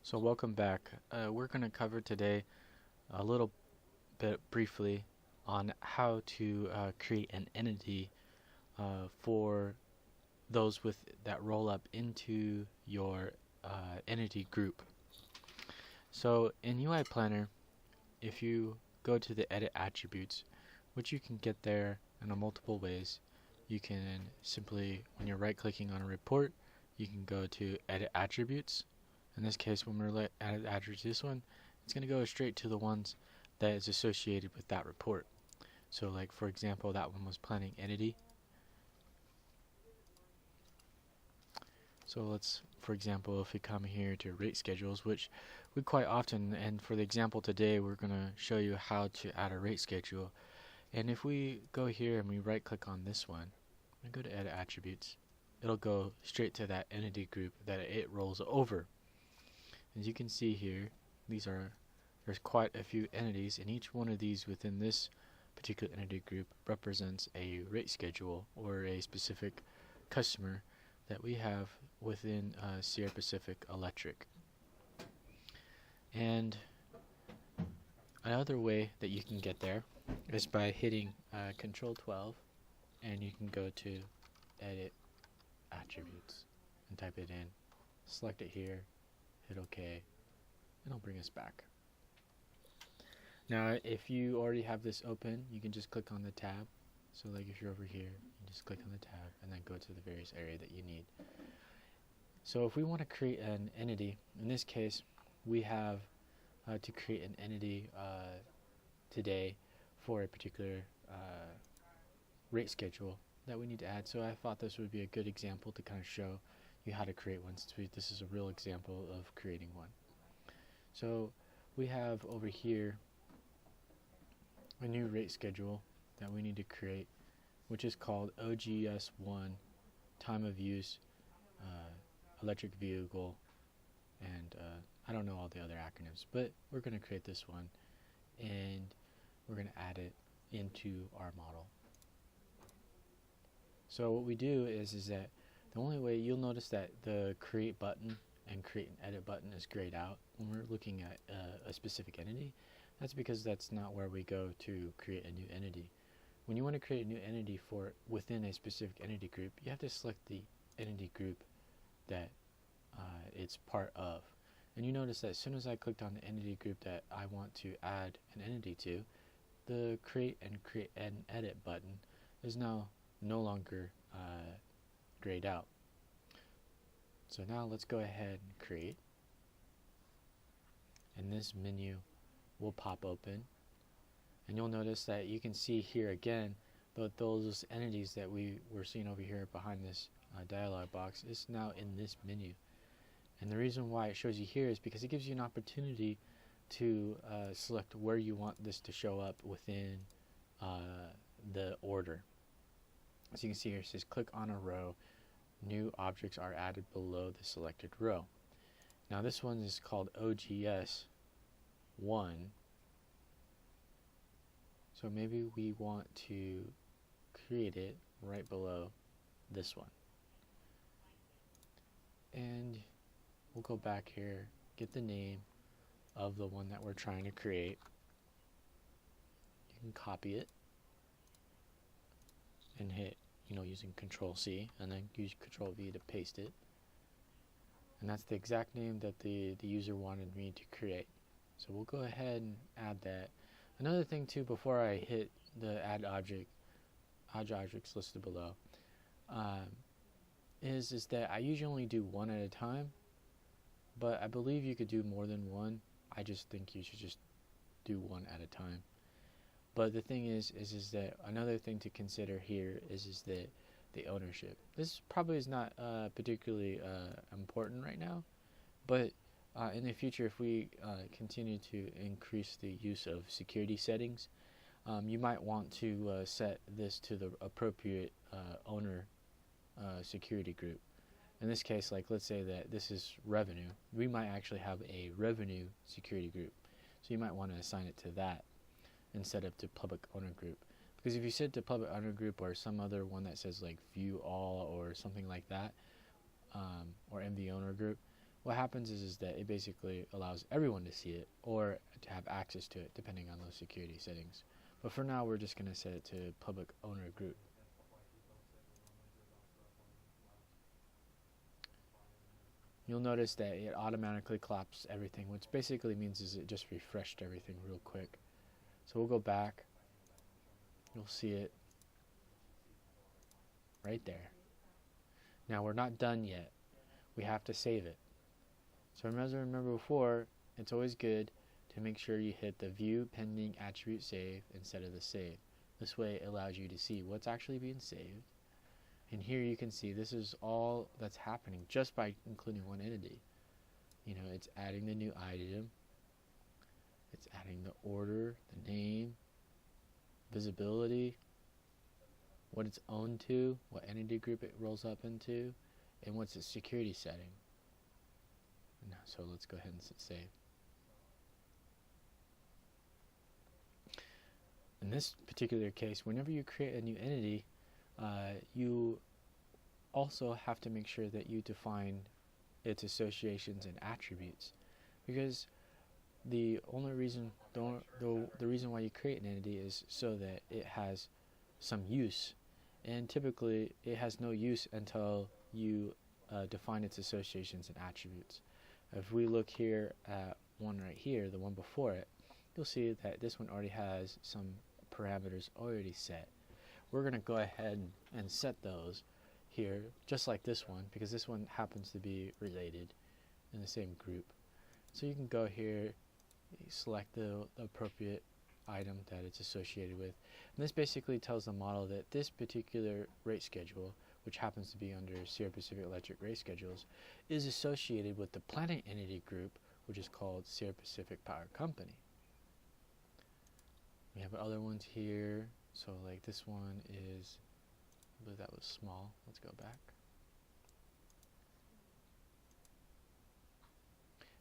So welcome back. We're going to cover today a little bit briefly on how to create an entity for those with that roll up into your entity group. So in UIPlanner, if you go to the edit attributes, which you can get there in multiple ways, you can simply, when you're right clicking on a report, you can go to edit attributes. In this case, when we're edit attributes this one, it's going to go straight to the ones that is associated with that report. So like for example, that one was planning entity. So let's, for example, if we come here to rate schedules, which we quite often, and for the example today, we're going to show you how to add a rate schedule. And if we go here and we right click on this one, and go to edit attributes, it'll go straight to that entity group that it rolls over. As you can see here, there's quite a few entities, and each one of these within this particular entity group represents a rate schedule or a specific customer that we have within Sierra Pacific Electric. And another way that you can get there is by hitting Control 12, and you can go to Edit Attributes and type it in, select it here, hit OK, and it'll bring us back. Now if you already have this open, you can just click on the tab. So like if you're over here, you just click on the tab and then go to the various area that you need. So if we want to create an entity, in this case we have to create an entity today for a particular rate schedule that we need to add. So I thought this would be a good example to kind of show you how to create one, since this is a real example of creating one. So we have over here a new rate schedule that we need to create, which is called OGS1 time of use electric vehicle, and I don't know all the other acronyms, but we're going to create this one and we're going to add it into our model. So what we do is that the only way, you'll notice that the create button and create and edit button is grayed out when we're looking at a specific entity. That's because that's not where we go to create a new entity. When you want to create a new entity for within a specific entity group, you have to select the entity group that it's part of. And you notice that as soon as I clicked on the entity group that I want to add an entity to, the create and edit button is now no longer grayed out. So now let's go ahead and create, and this menu will pop open, and you'll notice that you can see here again that those entities that we were seeing over here behind this dialog box is now in this menu. And the reason why it shows you here is because it gives you an opportunity to select where you want this to show up within the order. As you can see here, it says click on a row, new objects are added below the selected row. Now this one is called OGS1, so maybe we want to create it right below this one. And we'll go back here, get the name of the one that we're trying to create. You can copy it and hit, using Control C, and then use Control V to paste it. And that's the exact name that the user wanted me to create. So we'll go ahead and add that. Another thing too, before I hit the add objects listed below, is that I usually only do one at a time, but I believe you could do more than one. I just think you should just do one at a time. But the thing is that another thing to consider here is that the ownership. This probably is not particularly important right now, but in the future, if we continue to increase the use of security settings, you might want to set this to the appropriate owner security group. In this case, like let's say that this is revenue, we might actually have a revenue security group. So you might want to assign it to that instead of to public owner group. Because if you set to public owner group or some other one that says like view all or something like that, or MV owner group, what happens is that it basically allows everyone to see it or to have access to it depending on those security settings. But for now, we're just going to set it to public owner group. You'll notice that it automatically collapsed everything, which basically means is it just refreshed everything real quick. So we'll go back. You'll see it right there. Now we're not done yet. We have to save it. So as I remember before, it's always good to make sure you hit the View Pending Attribute Save instead of the Save. This way it allows you to see what's actually being saved. And here you can see this is all that's happening just by including one entity. You know, it's adding the new item, it's adding the order, the name, visibility, what it's owned to, what entity group it rolls up into, and what's its security setting. So let's go ahead and hit save. In this particular case, whenever you create a new entity, you also have to make sure that you define its associations and attributes, because the only reason, the reason why you create an entity is so that it has some use, and typically it has no use until you define its associations and attributes. If we look here at one right here, the one before it, you'll see that this one already has some parameters already set. We're going to go ahead and set those here, just like this one, because this one happens to be related in the same group. So you can go here, select the appropriate item that it's associated with, and this basically tells the model that this particular rate schedule, which happens to be under Sierra Pacific Electric rate schedules, is associated with the planning entity group, which is called Sierra Pacific Power Company. We have other ones here. So like this one is, I believe that was small. Let's go back.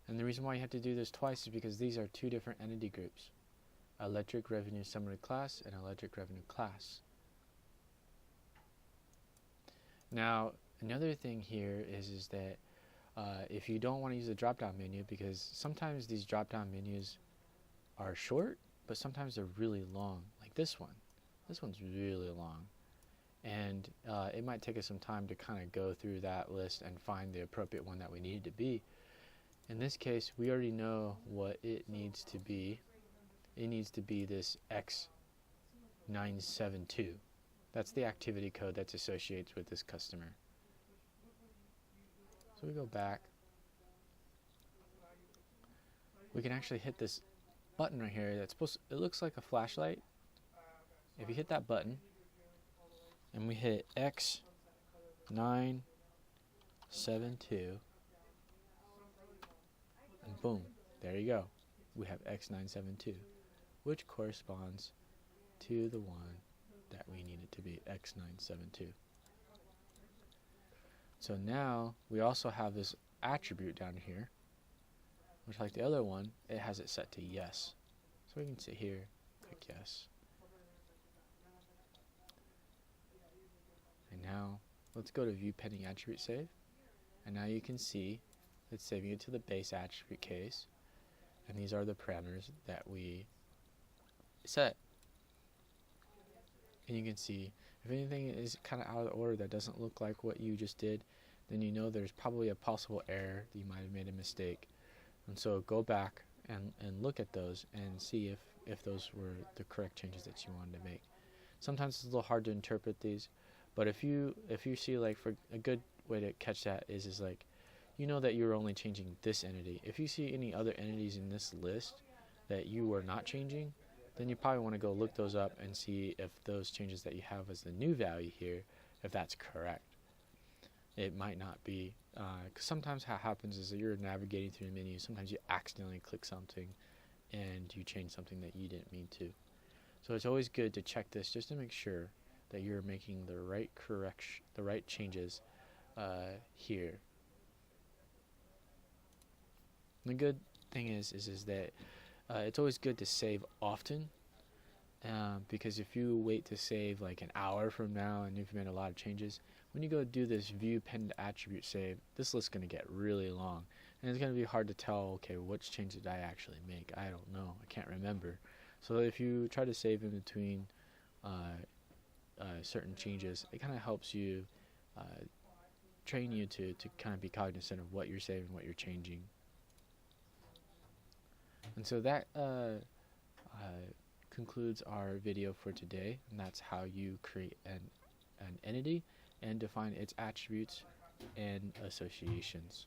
And the reason why you have to do this twice is because these are two different entity groups: electric revenue summary class and electric revenue class. Now, another thing here is that if you don't want to use the drop-down menu, because sometimes these drop-down menus are short, but sometimes they're really long, like this one. This one's really long, and it might take us some time to kind of go through that list and find the appropriate one that we need to be. In this case, we already know what it needs to be. It needs to be this X972. That's the activity code that's associated with this customer. So we go back. We can actually hit this button right here that's supposed to, it looks like a flashlight. If you hit that button and we hit X972, and boom, there you go. We have X972, which corresponds to the one that we need it to be, X972. So now we also have this attribute down here, which, like the other one, it has it set to yes. So we can sit here, click yes. And now let's go to View Pending Attribute Save. And now you can see it's saving it to the base attribute case. And these are the parameters that we set. And you can see if anything is kind of out of order that doesn't look like what you just did, then you know there's probably a possible error that you might have made a mistake. And so go back and look at those and see if those were the correct changes that you wanted to make. Sometimes it's a little hard to interpret these, but if you see, like, for a good way to catch that is like, you know that you're only changing this entity. If you see any other entities in this list that you are not changing, then you probably want to go look those up and see if those changes that you have as the new value here, if that's correct. It might not be, because sometimes what happens is that you're navigating through the menu, sometimes you accidentally click something and you change something that you didn't mean to. So it's always good to check this just to make sure that you're making the right the right changes here. And the good thing is that it's always good to save often, because if you wait to save like an hour from now and you've made a lot of changes, when you go do this View Pending Attribute Save, this list's going to get really long. And it's going to be hard to tell, okay, which change did I actually make? I don't know. I can't remember. So if you try to save in between certain changes, it kind of helps you train you to kind of be cognizant of what you're saving, what you're changing. And so that concludes our video for today, and that's how you create an entity and define its attributes and associations.